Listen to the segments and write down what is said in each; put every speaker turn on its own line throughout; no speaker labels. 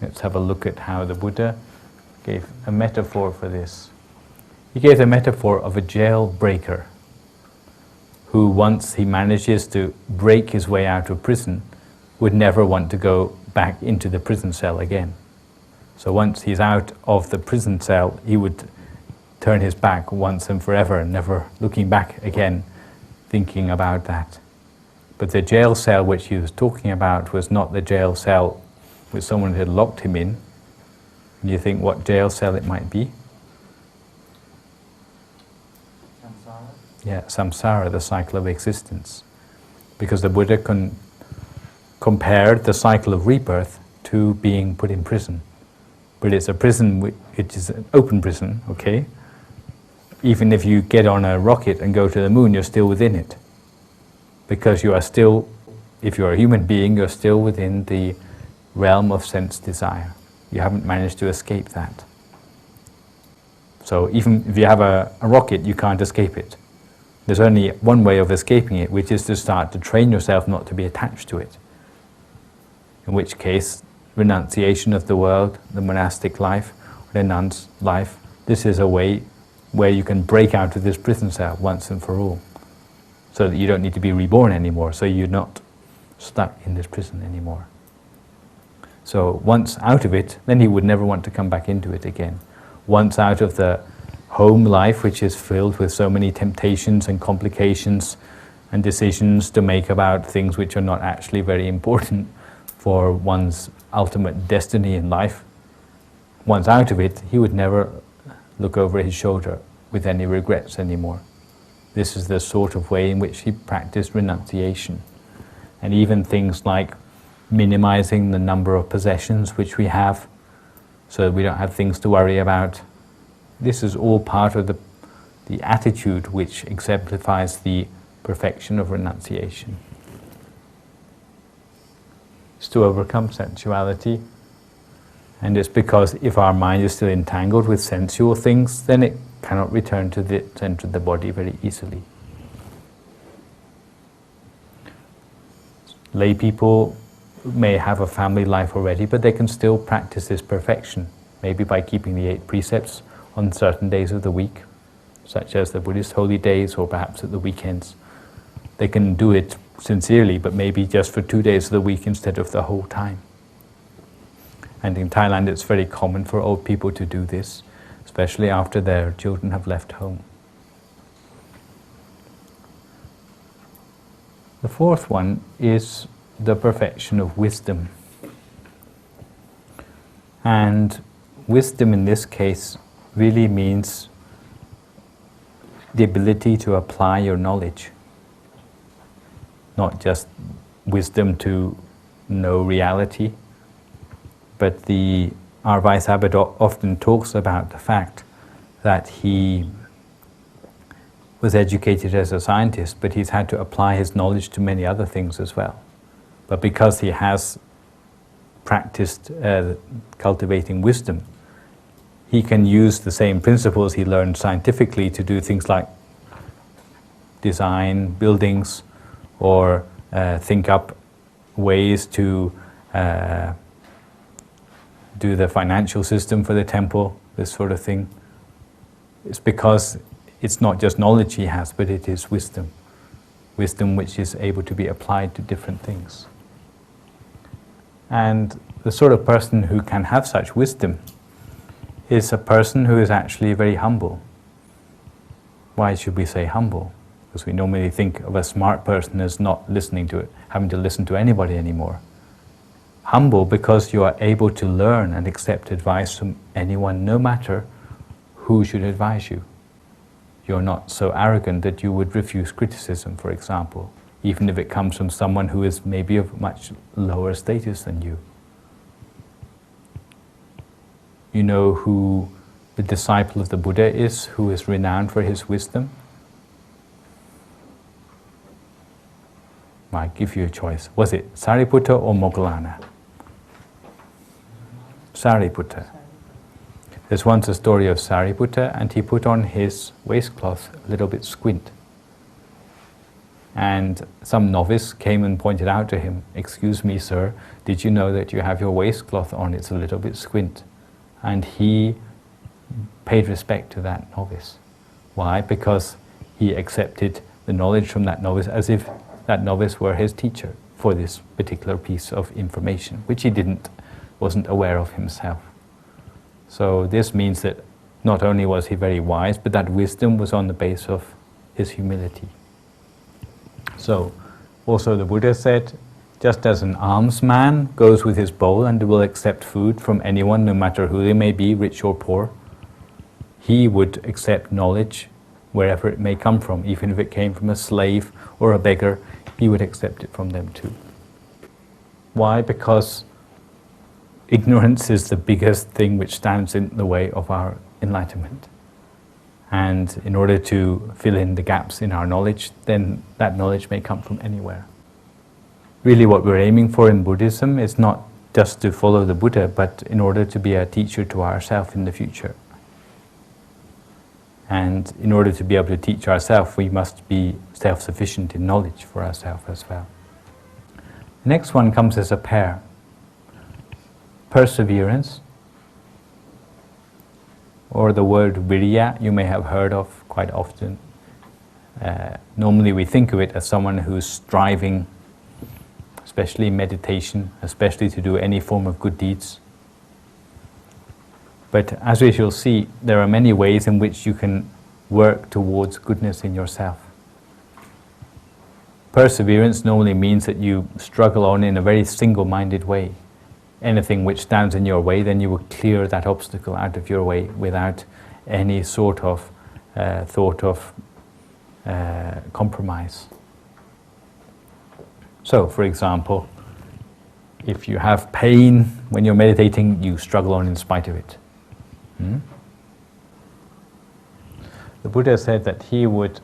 Let's have a look at how the Buddha gave a metaphor for this. He gave the metaphor of a jailbreaker who, once he manages to break his way out of prison, would never want to go back into the prison cell again. So once he's out of the prison cell, he would turn his back once and forever, never looking back again, thinking about that. But the jail cell which he was talking about was not the jail cell which someone had locked him in. And you think what jail cell it might be?
Samsara?
Yeah, samsara, the cycle of existence. Because the Buddha compared the cycle of rebirth to being put in prison. But it's a prison which is an open prison, okay? Even if you get on a rocket and go to the moon, you're still within it. Because you are still, if you're a human being, you're still within the realm of sense desire. You haven't managed to escape that. So even if you have a rocket, you can't escape it. There's only one way of escaping it, which is to start to train yourself not to be attached to it. In which case, renunciation of the world, the monastic life, the nun's life, this is a way where you can break out of this prison cell once and for all. So that you don't need to be reborn anymore, so you're not stuck in this prison anymore. So once out of it, then he would never want to come back into it again. Once out of the home life, which is filled with so many temptations and complications and decisions to make about things which are not actually very important for one's ultimate destiny in life, once out of it, he would never look over his shoulder with any regrets anymore. This is the sort of way in which he practiced renunciation. And even things like minimizing the number of possessions which we have, so that we don't have things to worry about. This is all part of the attitude which exemplifies the perfection of renunciation. It's to overcome sensuality. And it's because if our mind is still entangled with sensual things, then it cannot return to the center of the body very easily. Lay people may have a family life already, but they can still practice this perfection, maybe by keeping the 8 precepts on certain days of the week, such as the Buddhist holy days or perhaps at the weekends. They can do it sincerely, but maybe just for 2 days of the week instead of the whole time. And in Thailand it's very common for old people to do this, especially after their children have left home. The fourth one is the perfection of wisdom. And wisdom in this case really means the ability to apply your knowledge. Not just wisdom to know reality, but our Vice Abbot often talks about the fact that he was educated as a scientist, but he's had to apply his knowledge to many other things as well. But because he has practiced cultivating wisdom, he can use the same principles he learned scientifically to do things like design buildings or think up ways to do the financial system for the temple, this sort of thing. It's because it's not just knowledge he has, but it is wisdom. Wisdom which is able to be applied to different things. And the sort of person who can have such wisdom is a person who is actually very humble. Why should we say humble? Because we normally think of a smart person as not listening to it, having to listen to anybody anymore. Humble because you are able to learn and accept advice from anyone, no matter who should advise you. You're not so arrogant that you would refuse criticism, for example, even if it comes from someone who is maybe of much lower status than you. You know who the disciple of the Buddha is, who is renowned for his wisdom? I give you a choice. Was it Sariputta or Moggallana? Sariputta. There's once a story of Sariputta, and he put on his waistcloth a little bit squint. and some novice came and pointed out to him, "Excuse me, sir, did you know that you have your waistcloth on? It's a little bit squint." And he paid respect to that novice. Why? Because he accepted the knowledge from that novice as if that novice were his teacher for this particular piece of information, which he wasn't aware of himself. So this means that not only was he very wise, but that wisdom was on the base of his humility. So, also the Buddha said, just as an almsman goes with his bowl and will accept food from anyone, no matter who they may be, rich or poor, he would accept knowledge wherever it may come from. Even if it came from a slave or a beggar, he would accept it from them too. Why? Because ignorance is the biggest thing which stands in the way of our enlightenment. And in order to fill in the gaps in our knowledge, then that knowledge may come from anywhere. Really what we're aiming for in Buddhism is not just to follow the Buddha, but in order to be a teacher to ourselves in the future. And in order to be able to teach ourselves, we must be self-sufficient in knowledge for ourselves as well. The next one comes as a pair. Perseverance, or the word viriya, you may have heard of quite often. Normally we think of it as someone who's striving, especially meditation, especially to do any form of good deeds. But as we shall see, there are many ways in which you can work towards goodness in yourself. Perseverance normally means that you struggle on in a very single-minded way. Anything which stands in your way, then you will clear that obstacle out of your way without any sort of thought of compromise. So, for example, if you have pain when you're meditating, you struggle on in spite of it. The Buddha said that he would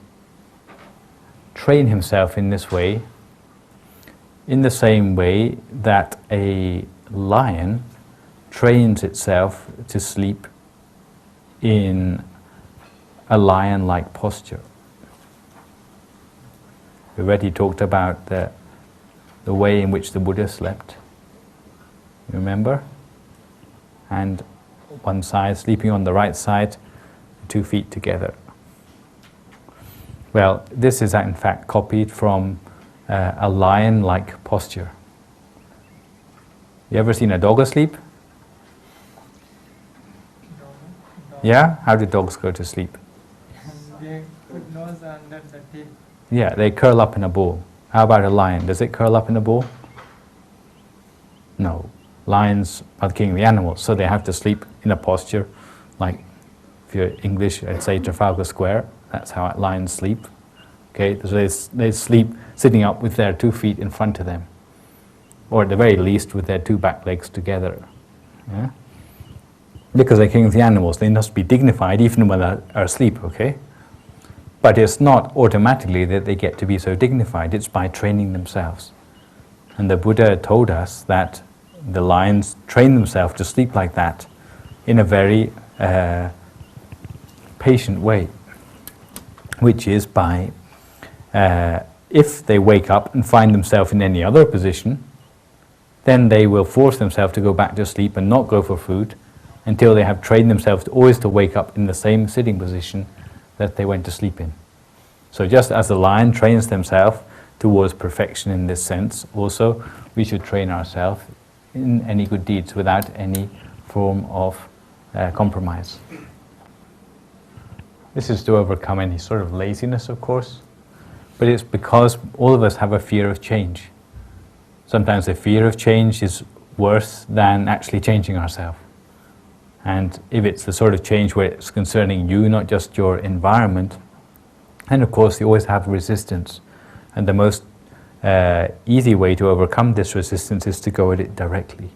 train himself in this way, in the same way that a lion trains itself to sleep in a lion-like posture. We already talked about the way in which the Buddha slept. Remember? And one side, sleeping on the right side, 2 feet together. Well, this is in fact copied from a lion-like posture. You ever seen a dog asleep? Yeah? How do dogs go to sleep?
They put nose under the tail.
Yeah, they curl up in a ball. How about a lion? Does it curl up in a ball? No. Lions are the king of the animals, so they have to sleep in a posture like, if you're English, I'd say Trafalgar Square. That's how lions sleep. Okay, so they sleep sitting up with their 2 feet in front of them, or at the very least with their 2 back legs together. Yeah? Because they're king of the animals, they must be dignified even when they are asleep, okay? But it's not automatically that they get to be so dignified, it's by training themselves. And the Buddha told us that the lions train themselves to sleep like that in a very patient way, which is by, if they wake up and find themselves in any other position, then they will force themselves to go back to sleep and not go for food until they have trained themselves always to wake up in the same sitting position that they went to sleep in. So just as the lion trains themselves towards perfection in this sense, also we should train ourselves in any good deeds without any form of compromise. This is to overcome any sort of laziness, of course, but it's because all of us have a fear of change. Sometimes the fear of change is worse than actually changing ourselves. And if it's the sort of change where it's concerning you, not just your environment, and of course you always have resistance. And the most easy way to overcome this resistance is to go at it directly.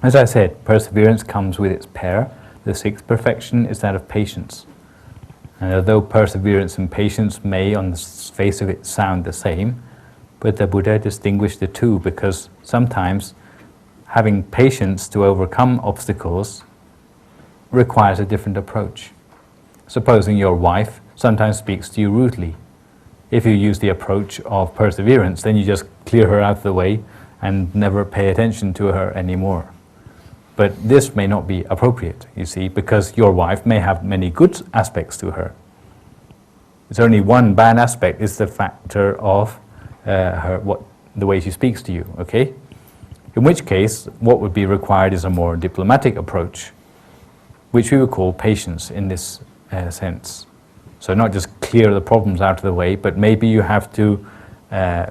As I said, perseverance comes with its pair. The 6th perfection is that of patience. And although perseverance and patience may on the face of it sound the same, but the Buddha distinguished the two because sometimes having patience to overcome obstacles requires a different approach. Supposing your wife sometimes speaks to you rudely. If you use the approach of perseverance, then you just clear her out of the way and never pay attention to her anymore. But this may not be appropriate, you see, because your wife may have many good aspects to her. It's only one bad aspect is the factor of the way she speaks to you, okay? In which case, what would be required is a more diplomatic approach, which we would call patience in this sense. So not just clear the problems out of the way, but maybe you have to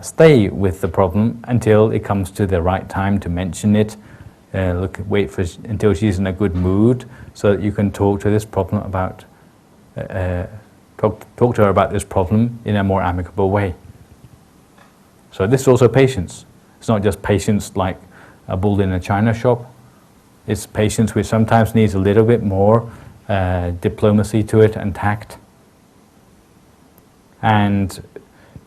stay with the problem until it comes to the right time to mention it. Wait until she's in a good mood, so that you can talk to this problem about talk to her about this problem in a more amicable way. So this is also patience. It's not just patience like a bull in a china shop. It's patience which sometimes needs a little bit more diplomacy to it and tact. And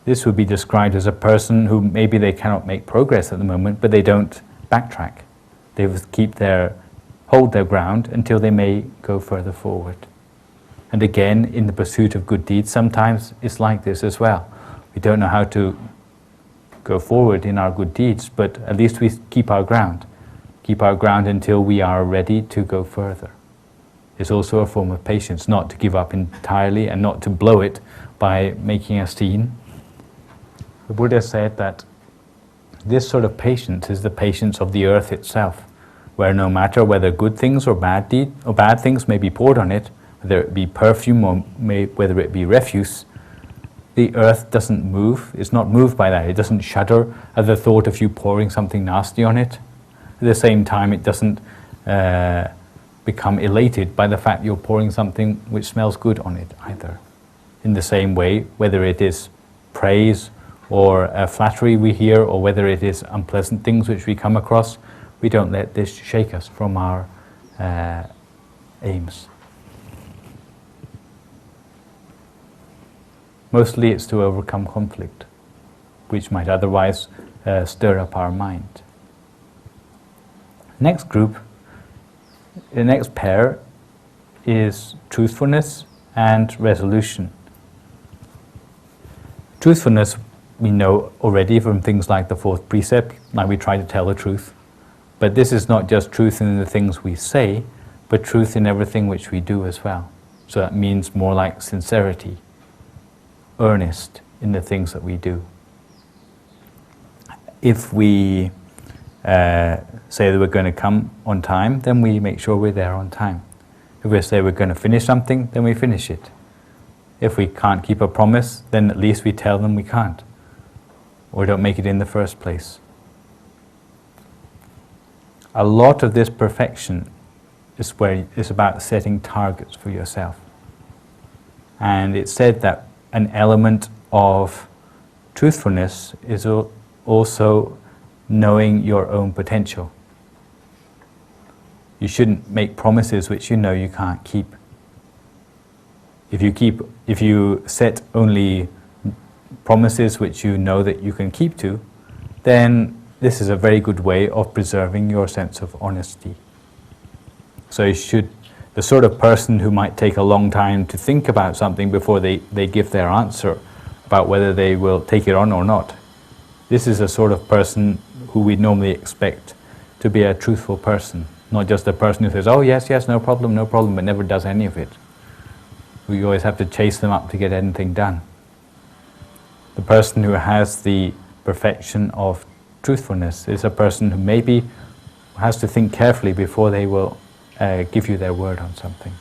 this would be described as a person who maybe they cannot make progress at the moment, but they don't backtrack. They hold their ground until they may go further forward. And again, in the pursuit of good deeds, sometimes it's like this as well. We don't know how to go forward in our good deeds, but at least we keep our ground. Keep our ground until we are ready to go further. It's also a form of patience, not to give up entirely and not to blow it by making a scene. The Buddha said that this sort of patience is the patience of the earth itself, where no matter whether good things or bad things may be poured on it, whether it be perfume or whether it be refuse, the earth doesn't move. It's not moved by that. It doesn't shudder at the thought of you pouring something nasty on it. At the same time, it doesn't become elated by the fact you're pouring something which smells good on it either. In the same way, whether it is praise or flattery we hear, or whether it is unpleasant things which we come across, we don't let this shake us from our aims. Mostly it's to overcome conflict, which might otherwise stir up our mind. Next group, the next pair is truthfulness and resolution. Truthfulness we know already from things like the fourth precept, like we try to tell the truth. But this is not just truth in the things we say, but truth in everything which we do as well. So that means more like sincerity, earnest in the things that we do. If we say that we're going to come on time, then we make sure we're there on time. If we say we're going to finish something, then we finish it. If we can't keep a promise, then at least we tell them we can't, or don't make it in the first place. A lot of this perfection is about setting targets for yourself. And it's said that an element of truthfulness is also knowing your own potential. You shouldn't make promises which you know you can't keep. If you set only promises which you know that you can keep to, then this is a very good way of preserving your sense of honesty. So the sort of person who might take a long time to think about something before they give their answer about whether they will take it on or not, this is a sort of person who we normally expect to be a truthful person, not just a person who says, oh yes, no problem, but never does any of it. We always have to chase them up to get anything done. The person who has the perfection of truthfulness is a person who maybe has to think carefully before they will give you their word on something,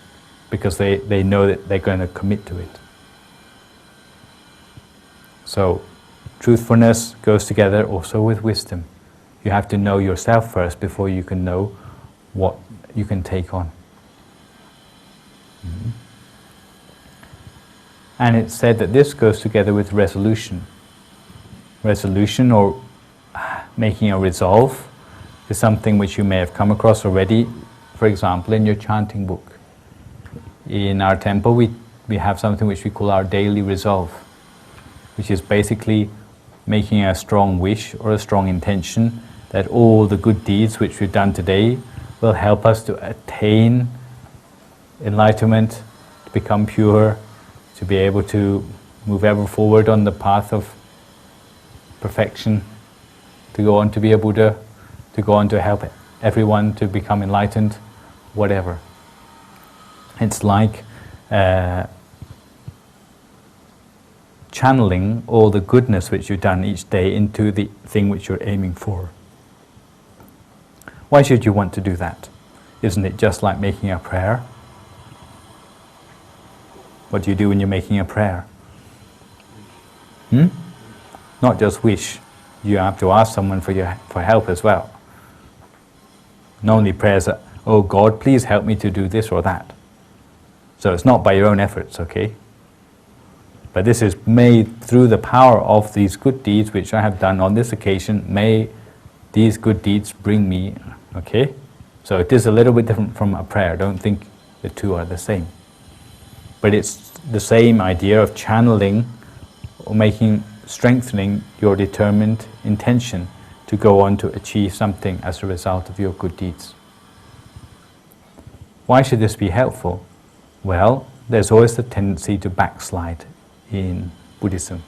because they know that they're going to commit to it. So truthfulness goes together also with wisdom. You have to know yourself first before you can know what you can take on. Mm-hmm. And it's said that this goes together with resolution. Resolution, or making a resolve, is something which you may have come across already, for example, in your chanting book. In our temple, we have something which we call our daily resolve, which is basically making a strong wish or a strong intention that all the good deeds which we've done today will help us to attain enlightenment, to become pure, to be able to move ever forward on the path of perfection, to go on to be a Buddha, to go on to help everyone to become enlightened, whatever. It's like channeling all the goodness which you've done each day into the thing which you're aiming for. Why should you want to do that? Isn't it just like making a prayer? What do you do when you're making a prayer? Not just wish. You have to ask someone for help as well. Not only prayers that, oh God, please help me to do this or that. So it's not by your own efforts, okay? But this is made through the power of these good deeds which I have done on this occasion. May these good deeds bring me, okay? So it is a little bit different from a prayer. Don't think the two are the same. But it's the same idea of channeling or strengthening your determined intention to go on to achieve something as a result of your good deeds. Why should this be helpful? Well, there's always the tendency to backslide in Buddhism.